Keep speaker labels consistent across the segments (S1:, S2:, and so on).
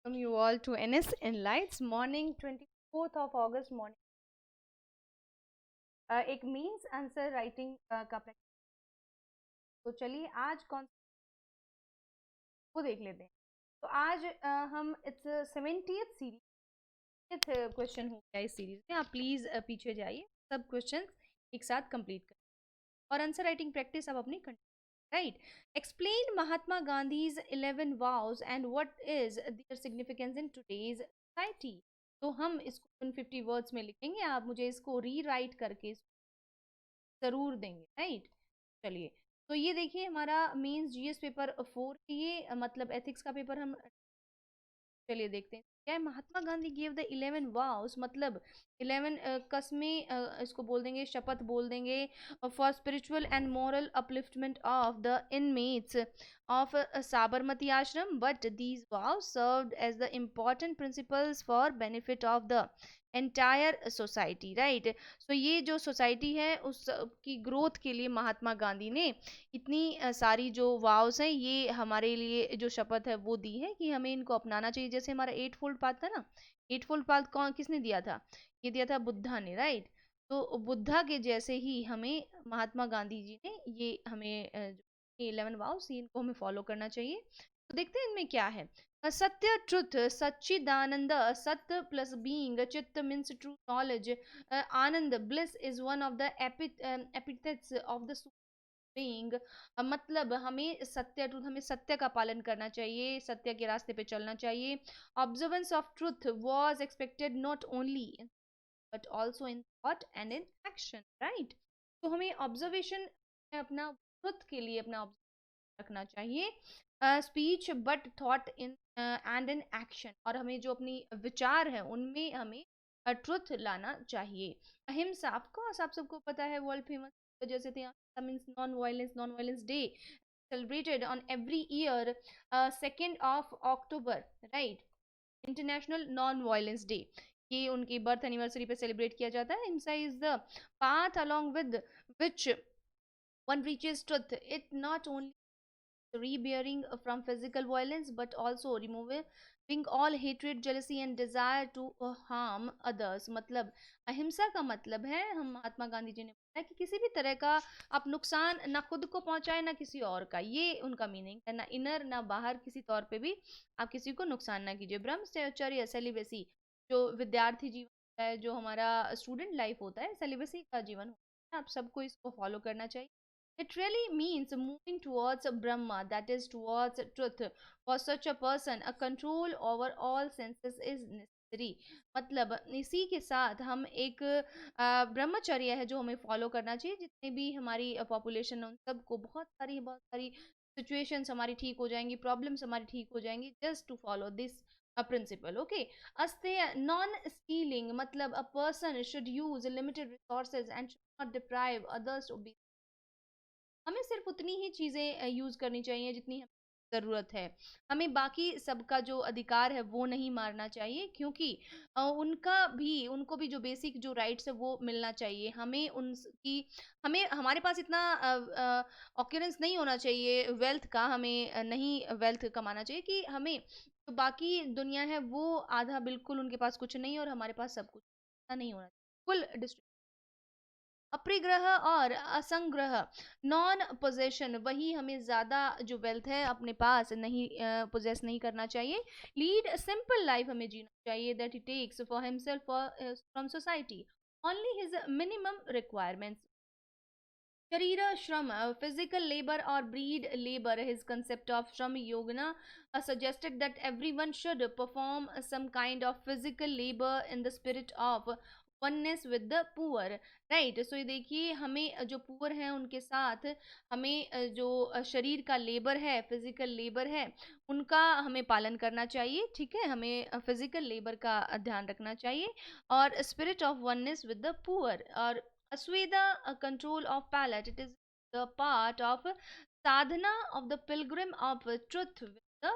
S1: Welcome you all to NS Enlights morning 24th of August morning. एक means answer writing का practice. तो चलिए आज कौन को देख लेते हैं। तो आज हम इट्स 70th सीरीज क्वेश्चन हो गया इस सीरीज में। आप प्लीज पीछे जाइए, सब क्वेश्चंस एक साथ कंप्लीट करें और आंसर राइटिंग प्रैक्टिस आप अपनी write. Explain Mahatma Gandhi's 11 vows and what is their significance in today's society. तो हम इसको 150 वर्ड्स में लिखेंगे, आप मुझे इसको रीराइट करके जरूर देंगे, राइट। चलिए, तो ये देखिए हमारा मीन्स जीएस पेपर 4 ये मतलब एथिक्स का पेपर हम चलिए देखते हैं क्या है। Mahatma Gandhi give the 11 vows, मतलब 11 कस्में, इसको बोल देंगे, शपथ बोल देंगे, for spiritual and moral upliftment of the inmates of Sabarmati Ashram, but these vows served as the important principles for benefit of the entire society, right. So ये जो सोसाइटी है उस की ग्रोथ के लिए महात्मा गांधी ने इतनी सारी जो वाव्स हैं, ये हमारे लिए जो शपथ है वो दी है कि हमें इनको अपनाना चाहिए। जैसे हमारा 8 फोल्ड पाथ था ना, 8 फोल्ड पाथ कौन किसने दिया था? ये दिया था बुद्धा ने, राइट। तो बुद्धा के जैसे ही हमें महात्मा गांधी जी ने ये हमें 11 वाव्स इनको हमें फॉलो करना चाहिए। तो देखते हैं इनमें क्या है। सत्य, ट्रुथ, सच्चिदानंद, सत्य प्लस बीइंग, चित्त means true knowledge, Anand bliss is one of the epithets of the being. मतलब हमें सत्य, ट्रूथ, हमें सत्य का पालन करना चाहिए, सत्य के रास्ते पे चलना चाहिए। Observance of truth was expected not only but also in thought and in action, right. तो हमें ऑब्जर्वेशन अपना ट्रुथ के लिए अपना रखना चाहिए, speech but thought in and in action, और हमें जो अपनी विचार है उनमें हमें ट्रुथ लाना चाहिए। अहिंसा, ऑफ कोर्स आप सबको पता है, वर्ल्ड फेमस जैसे थे means non violence day celebrated on every year 2nd of October, right, international non violence day. ये उनकी बर्थ एनिवर्सरी पे सेलिब्रेट किया जाता है। हिंसा is the path along with which one reaches truth, it not only rebearing from physical violence but also removing all hatred, jealousy and desire to harm others। मतलब अहिंसा का मतलब है, हम महात्मा गांधी जी ने बताया कि किसी भी तरह का आप नुकसान ना खुद को पहुंचाए ना किसी और का, ये उनका मीनिंग है। ना इनर ना बाहर किसी तौर पे भी आप किसी को नुकसान ना कीजिए। ब्रह्मचर्य, सेलिबेसी, जो विद्यार्थी जीवन होता है, जो हमारा स्टूडेंट लाइफ होता है, सेलिबेसी का जीवन होता है, आप सबको इसको फॉलो करना चाहिए। It really means moving towards Brahma, that is towards truth. For such a person, a control over all senses is necessary। मतलब इसी के साथ हम एक ब्रह्मचर्य है जो हमें फॉलो करना चाहिए। जितने भी हमारी पॉपुलेशन है उन सबको बहुत सारी सिचुएशंस हमारी ठीक हो जाएंगी, प्रॉब्लम्स हमारी ठीक हो जाएंगी, just to follow this principle, okay. अस्तेय, नॉन स्टीलिंग, मतलब a person should use limited resources and should not deprive others to be. हमें सिर्फ उतनी ही चीज़ें यूज़ करनी चाहिए जितनी हमें ज़रूरत है। हमें बाकी सबका जो अधिकार है वो नहीं मारना चाहिए, क्योंकि उनको भी जो बेसिक जो राइट्स है वो मिलना चाहिए। हमें हमारे पास इतना ऑक्यूरेंस नहीं होना चाहिए वेल्थ का, हमें नहीं वेल्थ कमाना चाहिए कि हमें तो बाकी दुनिया है वो आधा बिल्कुल उनके पास कुछ नहीं और हमारे पास सब कुछ, ऐसा नहीं होना चाहिए। फुल अपरिग्रह और असंग्रह, नॉन पोजेशन, वही हमें ज्यादा जो वेल्थ है अपने पास नहीं पोजेस नहीं करना चाहिए। लीड सिंपल लाइफ हमें जीना चाहिए, that he takes for himself from society only his minimum requirements. शरीर श्रम, फिजिकल लेबर और bread labour, his concept of shram yogana suggested that everyone should perform some kind of physical labor in the spirit of oneness with the poor, right। सो ये देखिए हमें जो poor हैं उनके साथ हमें जो शरीर का लेबर है, फिजिकल लेबर है, उनका हमें पालन करना चाहिए, ठीक है। हमें फिजिकल लेबर का ध्यान रखना चाहिए और spirit of oneness with the poor. और Asweda, a control of palate. It is the part of sadhana of the pilgrim of truth with the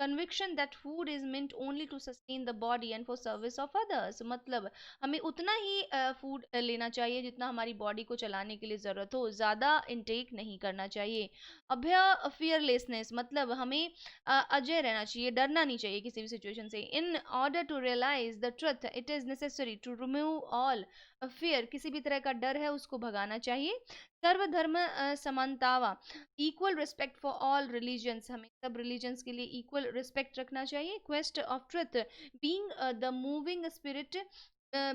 S1: conviction that food is meant only to sustain the body and for service of others, मतलब हमें उतना ही food लेना चाहिए जितना हमारी body को चलाने के लिए ज़रूरत हो, ज़्यादा इनटेक नहीं करना चाहिए। अभय फियरलेसनेस, मतलब हमें अजय रहना चाहिए, डरना नहीं चाहिए किसी भी सिचुएशन से। In order to realize the truth it is necessary to remove all fear, किसी भी तरह का डर है उसको भगाना चाहिए। सर्वधर्म समानतावा, equal respect for all religions, हमें सब रिलीजन्स के लिए इक्वल रिस्पेक्ट रखना चाहिए। Quest of truth being the moving spirit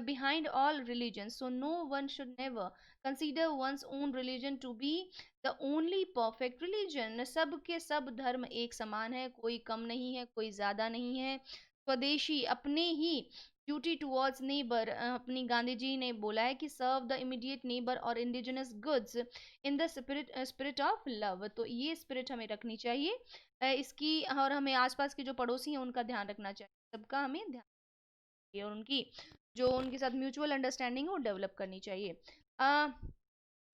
S1: behind all religions, so no one should never consider one's own religion to be the only perfect religion। सब के सब धर्म एक समान है, कोई कम नहीं है, कोई ज्यादा नहीं है। स्वदेशी, अपने ही ड्यूटी टुवर्ड्स नेबर, अपनी गांधी जी ने बोला है कि सर्व द इमीडिएट नेबर और indigenous goods in the spirit of love, तो ये स्पिरिट हमें रखनी चाहिए इसकी, और हमें आसपास के जो पड़ोसी हैं उनका ध्यान रखना चाहिए, सबका हमें ध्यान चाहिए, और उनकी जो उनके साथ म्यूचुअल अंडरस्टैंडिंग है वो डेवलप करनी चाहिए।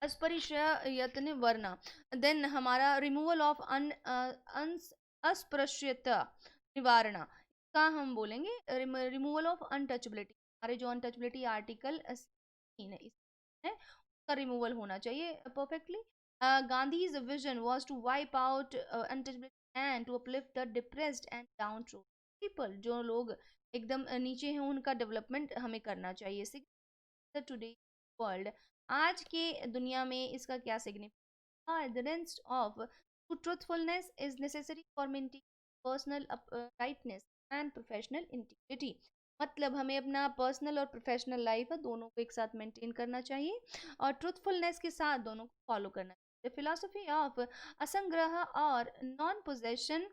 S1: अस्पृश्य यत्न वरना, देन हमारा रिमूवल ऑफ अस्पृश्यता निवारणा, का हम बोलेंगे रिमूवल ऑफ अनटचबिलिटी, हमारे जो अनटचबिलिटी आर्टिकल है उसका रिमूवल होना चाहिए perfectly. Gandhi's vision was to wipe out untouchability and to uplift the depressed and downtrodden people, जो लोग एकदम नीचे हैं उनका डेवलपमेंट हमें करना चाहिए। टुडे वर्ल्ड, आज के दुनिया में इसका क्या significance, adherence of to truthfulness is necessary for maintaining personal rightness and professional integrity, मतलब हमें अपना पर्सनल और प्रोफेशनल लाइफ है दोनों को एक साथ मेंटेन करना चाहिए और ट्रूथफुलनेस के साथ दोनों को फॉलो करना चाहिए। फिलॉसफी ऑफ असंग्रह और non possession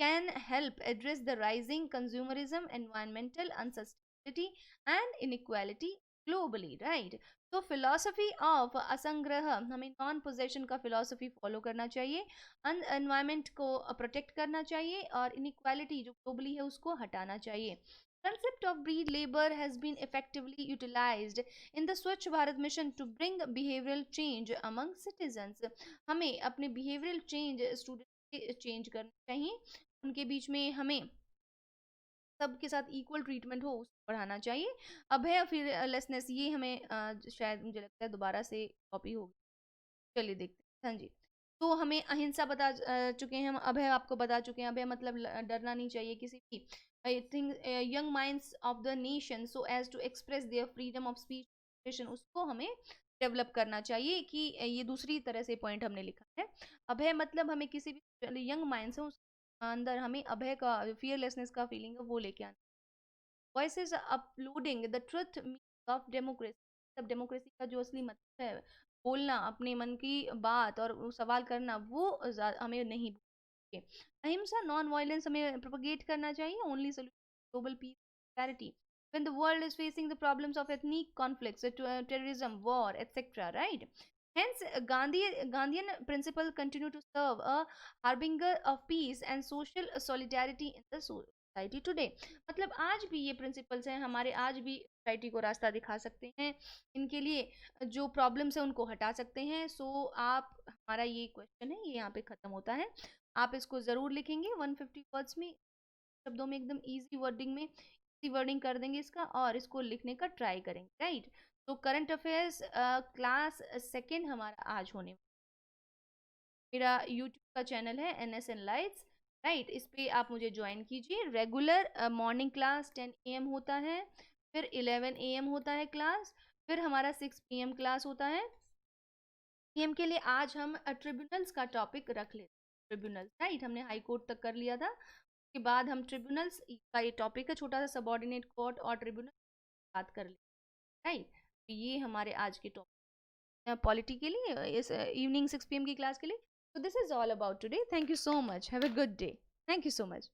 S1: can help address the rising consumerism, environmental unsustainability and inequality globally, right? तो फिलोसफी ऑफ असंग्रह, हमें नॉन पोजेशन का फिलोसफी फॉलो करना चाहिए, एनवायरमेंट को प्रोटेक्ट करना चाहिए और इनइक्वालिटी जो ग्लोबली है उसको हटाना चाहिए। Concept of breed labor has been effectively utilized in the Swachh Bharat mission to bring behavioral change among citizens, हमें अपने behavioral change स्टूडेंट के चेंज करना चाहिए, उनके बीच में हमें सबके साथ इक्वल ट्रीटमेंट हो उसको बढ़ाना चाहिए। अभय फियरलेसनेस, ये हमें शायद मुझे लगता है दोबारा से कॉपी होगी, चलिए देखते हैं। हाँ जी, तो हमें अहिंसा बता चुके हैं हम, अभय आपको बता चुके हैं, अभय मतलब डरना नहीं चाहिए किसी भी। I think young minds of the nation so as to express their freedom of speech, उसको हमें डेवलप करना चाहिए, कि ये दूसरी तरह से पॉइंट हमने लिखा है। अभय मतलब हमें किसी भी यंग माइंड्स है अंदर हमें अभय का, फियरलेसनेस का फीलिंग है वो लेके आना। Voices uploading the truth of democracy, मतलब डेमोक्रेसी का जो असली मतलब है बोलना अपने मन की बात और सवाल करना, वो हमें नहीं भूलना। अहिंसा नॉन वायलेंस हमें प्रोपगेट करना चाहिए, only solution global piece prosperity when the world is facing the problems of ethnic conflicts, terrorism, war, etc., right? Hence, Gandhian principle continue to serve a harbinger of peace and social solidarity in the society today, मतलब आज भी ये principles हैं हमारे, आज भी society को रास्ता दिखा सकते हैं, इनके लिए जो प्रॉब्लम्स हैं उनको हटा सकते हैं। सो आप, हमारा ये क्वेश्चन है ये यहाँ पे खत्म होता है, आप इसको ज़रूर लिखेंगे 150 वर्ड्स में, शब्दों में, एकदम ईजी वर्डिंग में, इजी वर्डिंग कर देंगे इसका और इसको लिखने का ट्राई करेंगे, राइट? तो करंट अफेयर्स क्लास सेकेंड हमारा आज होने, मेरा यूट्यूब का चैनल है NSN लाइट्स, राइट? इस पे आप मुझे ज्वाइन कीजिए। रेगुलर मॉर्निंग क्लास 10 AM होता है, फिर 11 AM होता है क्लास, फिर हमारा 6 PM क्लास होता है। PM के लिए आज हम ट्रिब्यूनल्स का टॉपिक रख लेते हैं, ट्रिब्यूनल्स, राइट? हमने हाई कोर्ट तक कर लिया था, उसके बाद हम ट्रिब्यूनल्स का ये टॉपिक है, छोटा सा सबॉर्डिनेट कोर्ट और ट्रिब्यूनल बात कर लेते हैं, राइट? तो ये हमारे आज के टॉपिक पॉलिटी के लिए, इस इवनिंग 6 PM की क्लास के लिए। So this is all about today. Thank you so much. Have a good day. Thank you so much.